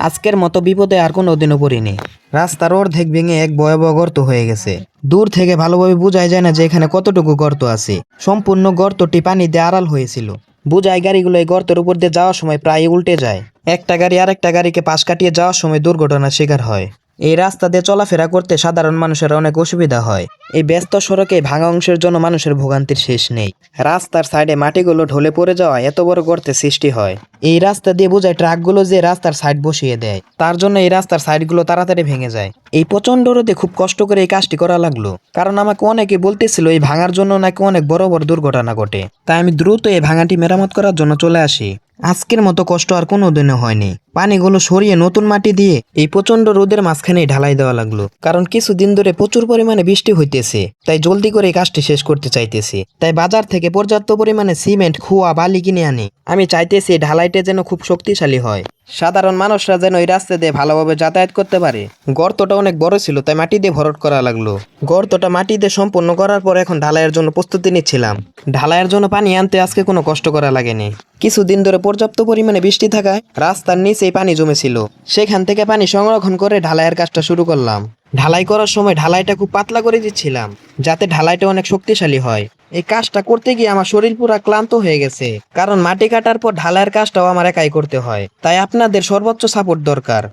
আজকের মতো বিপদে আর কোনোদিনও পড়িনি। রাস্তার অর্ধেক ভেঙে এক ভয়াবহ গর্ত হয়ে গেছে। দূর থেকে ভালোভাবে বোঝাই যায় না যে এখানে কতটুকু গর্ত আছে। সম্পূর্ণ গর্তটি পানি দিয়ে আড়াল হয়েছিল। বোঝাই গাড়িগুলো এই গর্তের উপর দিয়ে যাওয়ার সময় প্রায় উল্টে যায়। একটা গাড়ি আরেকটা গাড়িকে পাশ কাটিয়ে যাওয়ার সময় দুর্ঘটনার শিকার হয়। এই রাস্তা দিয়ে চলাফেরা করতে সাধারণ মানুষের অনেক অসুবিধা হয়। এই ব্যস্ত সড়কে ভাঙা অংশের জন্য মানুষের ভোগান্তির শেষ নেই। রাস্তার সাইডে মাটিগুলো ঢলে পড়ে যাওয়া এত বড় গর্তের সৃষ্টি হয়। এই রাস্তা দিয়ে বোঝায় ট্রাকগুলো যে রাস্তার সাইড বসিয়ে দেয়, তার জন্য এই রাস্তার সাইডগুলো তাড়াতাড়ি ভেঙে যায়। এই প্রচন্ড রোদে খুব কষ্ট করে এই কাজটি করা লাগলো, কারণ আমাকে অনেকে বলতেছিল এই ভাঙার জন্য নাকি অনেক বড় বড় দুর্ঘটনা ঘটে। তাই আমি দ্রুত এই ভাঙাটি মেরামত করার জন্য চলে আসি। আজকের মতো কষ্ট আর কোনোদিনও হয়নি। পানিগুলো সরিয়ে নতুন মাটি দিয়ে এই প্রচন্ড রোদের মাঝখানে ঢালাই দেওয়া লাগলো, কারণ কিছুদিন ধরে প্রচুর পরিমাণে বৃষ্টি হইতেছে। তাই জলদি করে এই কাজটি শেষ করতে চাইতেছি। তাই বাজার থেকে পর্যাপ্ত পরিমাণে সিমেন্ট, খোয়া, বালি কিনে আনি। আমি চাইতেছি এই ঢালাইটা যেন খুব শক্তিশালী হয়, সাধারণ মানুষরা যেন এই রাস্তা দিয়ে ভালোভাবে যাতায়াত করতে পারে। গর্তটা অনেক বড় ছিল, তাই মাটি দিয়ে ভরাট করা লাগলো। গর্তটা মাটি দিয়ে সম্পন্ন করার পর এখন ঢালাইয়ের জন্য প্রস্তুতি নিচ্ছিলাম। ঢালাইয়ের জন্য পানি আনতে আজকে কোনো কষ্ট করা লাগেনি। কিছুদিন ধরে পর্যাপ্ত পরিমাণে বৃষ্টি থাকায় রাস্তার নিচেই পানি জমেছিল। সেখান থেকে পানি সংরক্ষণ করে ঢালাইয়ের কাজটা শুরু করলাম। ঢালাই করার সময় ঢালাইটা খুব পাতলা করে দিচ্ছিলাম, যাতে ঢালাইটা অনেক শক্তিশালী হয়। এই কাজটা করতে গিয়ে আমার শরীর পুরা ক্লান্ত হয়ে গেছে, কারণ মাটি কাটার পর ঢালাইয়ের কাজটাও আমার একাই করতে হয়। তাই আপনাদের সর্বোচ্চ সাপোর্ট দরকার।